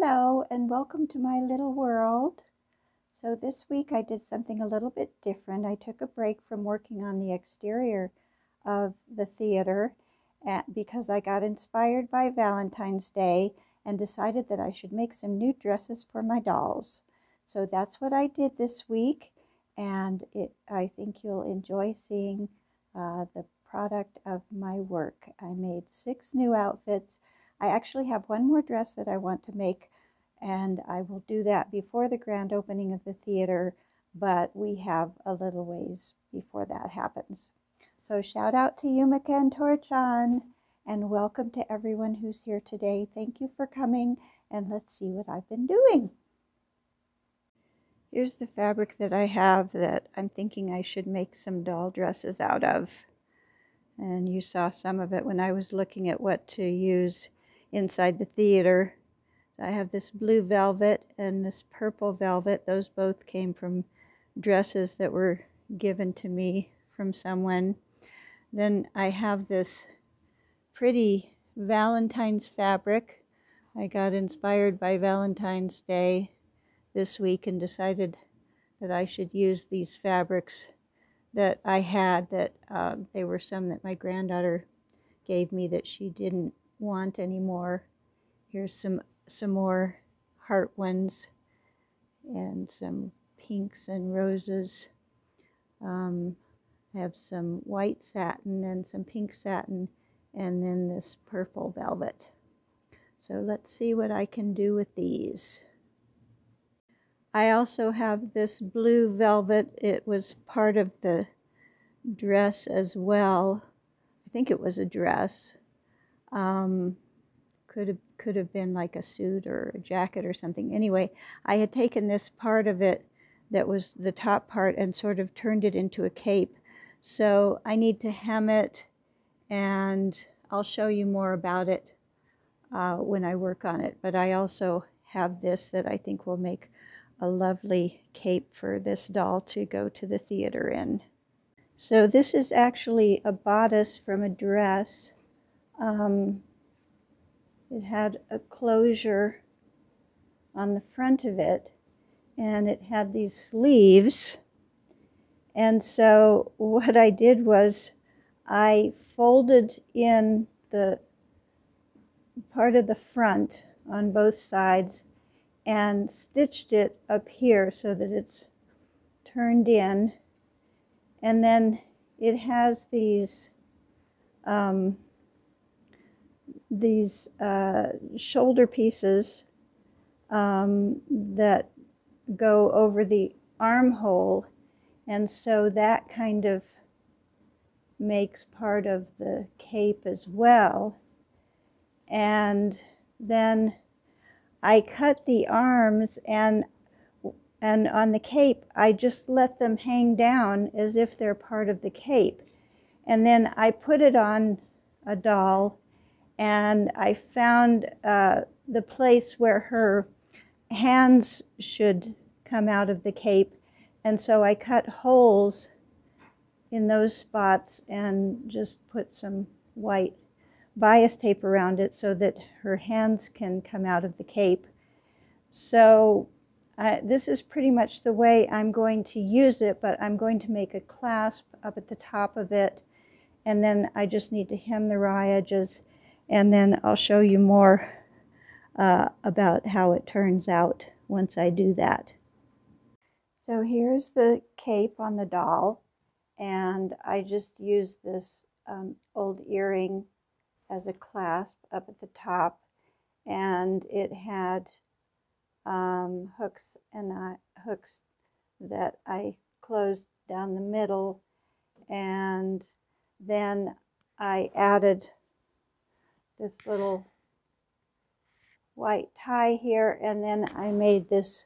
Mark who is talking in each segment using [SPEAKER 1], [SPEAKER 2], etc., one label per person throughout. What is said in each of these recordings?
[SPEAKER 1] Hello and welcome to my little world. So this week I did something a little bit different. I took a break from working on the exterior of the theater because I got inspired by Valentine's Day and decided that I should make some new dresses for my dolls. So that's what I did this week, and I think you'll enjoy seeing the product of my work. I made 6 new outfits. I actually have one more dress that I want to make, and I will do that before the grand opening of the theater, but we have a little ways before that happens. So shout out to Yumika and Torchan, and welcome to everyone who's here today. Thank you for coming, and let's see what I've been doing. Here's the fabric that I have that I'm thinking I should make some doll dresses out of. And you saw some of it when I was looking at what to use inside the theater. I have this blue velvet and this purple velvet. Those both came from dresses that were given to me from someone. Then I have this pretty Valentine's fabric. I got inspired by Valentine's Day this week and decided that I should use these fabrics that I had, that they were some that my granddaughter gave me that she didn't want anymore. Here's some more heart ones and some pinks and roses. I have some white satin and some pink satin, and then this purple velvet. So let's see what I can do with these. I also have this blue velvet. It was part of the dress as well. I think it was a dress. Could have been like a suit or a jacket or something. Anyway, I had taken this part of it that was the top part and sort of turned it into a cape. So I need to hem it, and I'll show you more about it when I work on it. But I also have this that I think will make a lovely cape for this doll to go to the theater in. So this is actually a bodice from a dress. It had a closure on the front of it, and it had these sleeves. And so what I did was I folded in the part of the front on both sides and stitched it up here so that it's turned in, and then it has these shoulder pieces that go over the armhole, and so that kind of makes part of the cape as well. And then I cut the arms, and on the cape I just let them hang down as if they're part of the cape. And then I put it on a doll, and I found the place where her hands should come out of the cape, and so I cut holes in those spots and just put some white bias tape around it so that her hands can come out of the cape. So this is pretty much the way I'm going to use it, but I'm going to make a clasp up at the top of it, and then I just need to hem the raw edges, and then I'll show you more about how it turns out once I do that. So here's the cape on the doll, and I just used this old earring as a clasp up at the top, and it had hooks that I closed down the middle, and then I added this little white tie here, and then I made this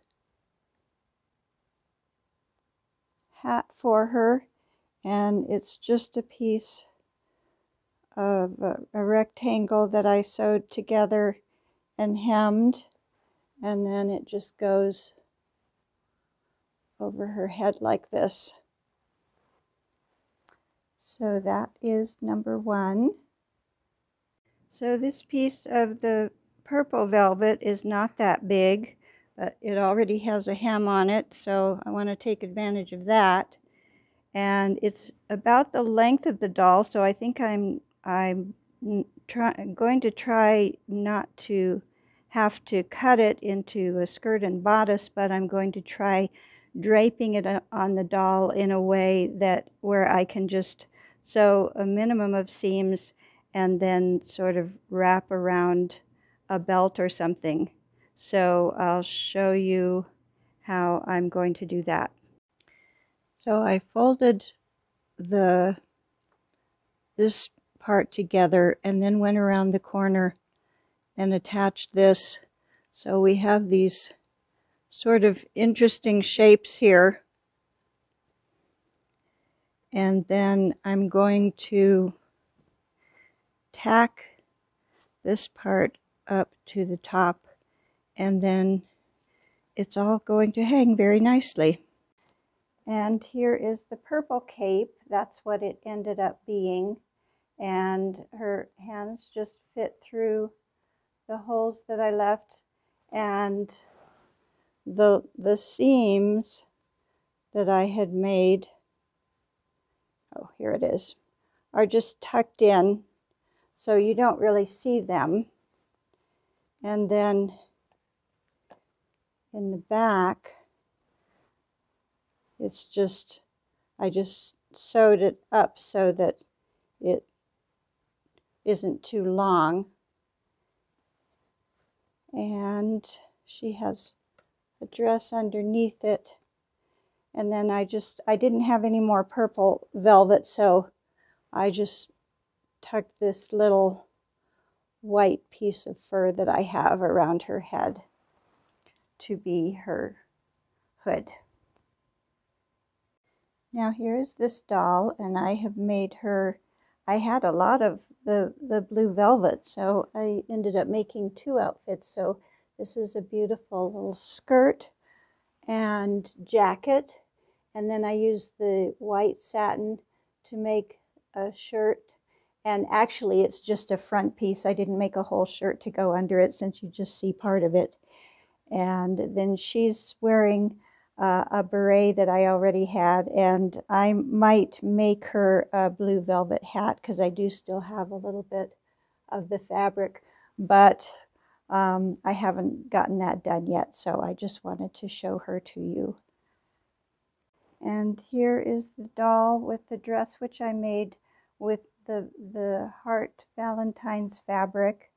[SPEAKER 1] hat for her, and it's just a piece of a rectangle that I sewed together and hemmed, and then it just goes over her head like this. So that is number 1. So this piece of the purple velvet is not that big, but it already has a hem on it, so I want to take advantage of that. And it's about the length of the doll, so I think I'm going to try not to have to cut it into a skirt and bodice, but I'm going to try draping it on the doll in a way that where I can just sew a minimum of seams and then sort of wrap around a belt or something. So I'll show you how I'm going to do that. So I folded this part together and then went around the corner and attached this. So we have these sort of interesting shapes here. And then I'm going to tack this part up to the top, and then it's all going to hang very nicely. And here is the purple cape. That's what it ended up being. And her hands just fit through the holes that I left, and the seams that I had made, oh, here it is, are just tucked in, so you don't really see them. And then in the back, it's just, I just sewed it up so that it isn't too long. And she has a dress underneath it. And then I didn't have any more purple velvet, so I just tucked this little white piece of fur that I have around her head to be her hood. Now here's this doll, and I have made her, I had a lot of the blue velvet, so I ended up making two outfits. So this is a beautiful little skirt and jacket, and then I used the white satin to make a shirt. And actually it's just a front piece. I didn't make a whole shirt to go under it, since you just see part of it. And then she's wearing a beret that I already had, and I might make her a blue velvet hat because I do still have a little bit of the fabric, but I haven't gotten that done yet, so I just wanted to show her to you. And here is the doll with the dress, which I made with the heart Valentine's fabric.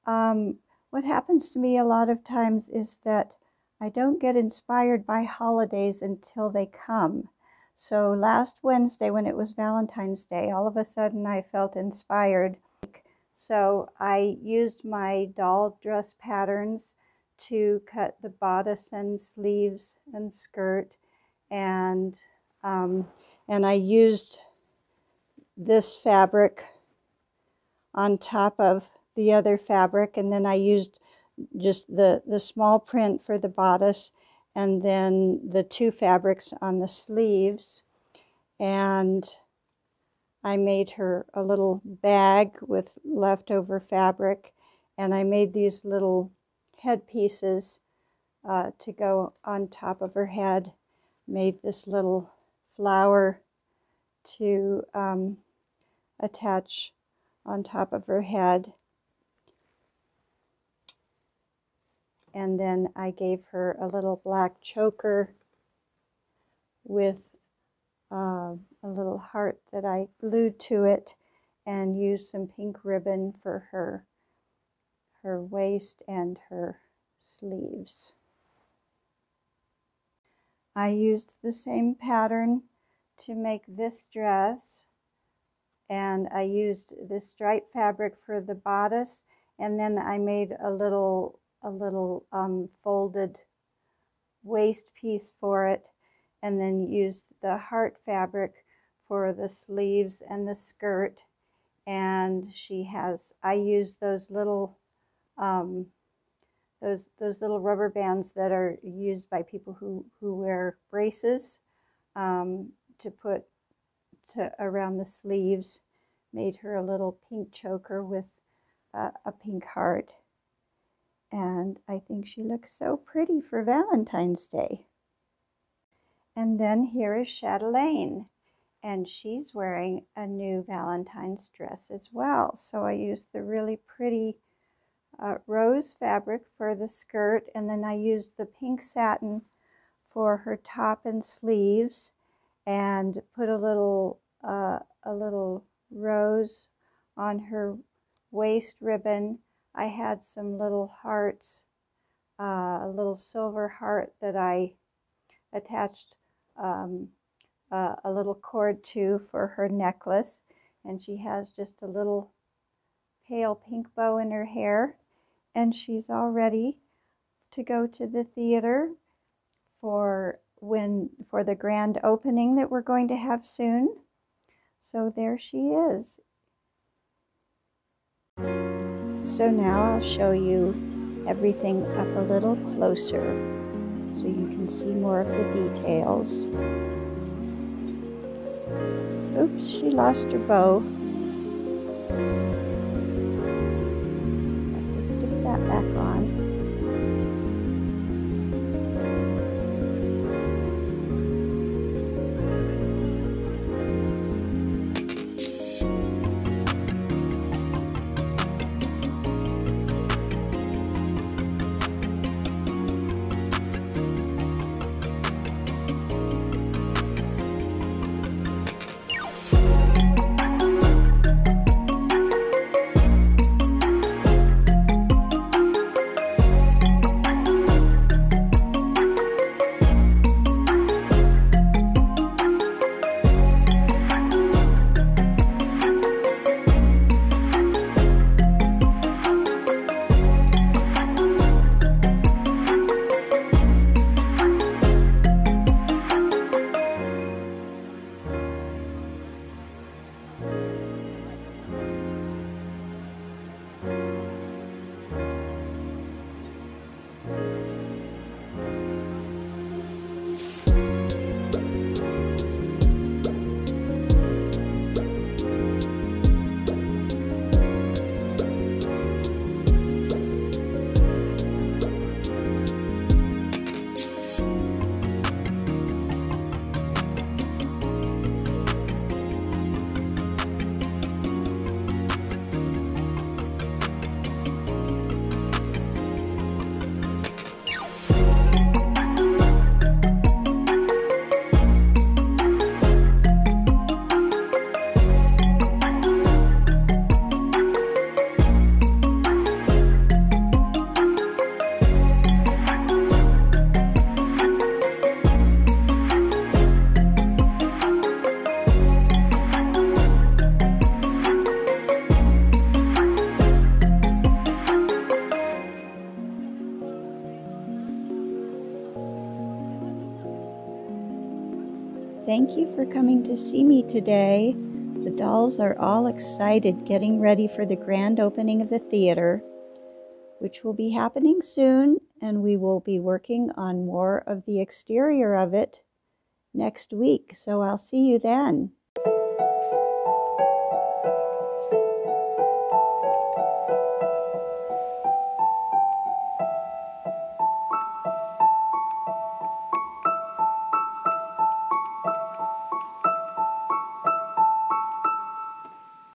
[SPEAKER 1] What happens to me a lot of times is that I don't get inspired by holidays until they come. So last Wednesday, when it was Valentine's Day, all of a sudden I felt inspired. So I used my doll dress patterns to cut the bodice and sleeves and skirt, and I used this fabric on top of the other fabric, and then I used just the small print for the bodice, and then the two fabrics on the sleeves. And I made her a little bag with leftover fabric, and I made these little headpieces to go on top of her head. Made this little flower to attach on top of her head. And then I gave her a little black choker with a little heart that I glued to it, and used some pink ribbon for her waist and her sleeves. I used the same pattern to make this dress, and I used this striped fabric for the bodice, and then I made a little folded waist piece for it, and then used the heart fabric for the sleeves and the skirt. And she has, I used those little those little rubber bands that are used by people who wear braces to put around the sleeves. Made her a little pink choker with a pink heart. and I think she looks so pretty for Valentine's Day. And then here is Chatelaine, and she's wearing a new Valentine's dress as well. So I used the really pretty rose fabric for the skirt, and then I used the pink satin for her top and sleeves, and put a little rose on her waist ribbon. I had some little hearts, a little silver heart that I attached a little cord to for her necklace, and she has just a little pale pink bow in her hair, and she's all ready to go to the theater for the grand opening that we're going to have soon. So there she is. So now I'll show you everything up a little closer so you can see more of the details. Oops, she lost her bow. Have to stick that back on. Thank you for coming to see me today. The dolls are all excited getting ready for the grand opening of the theater, which will be happening soon, and we will be working on more of the exterior of it next week. So I'll see you then.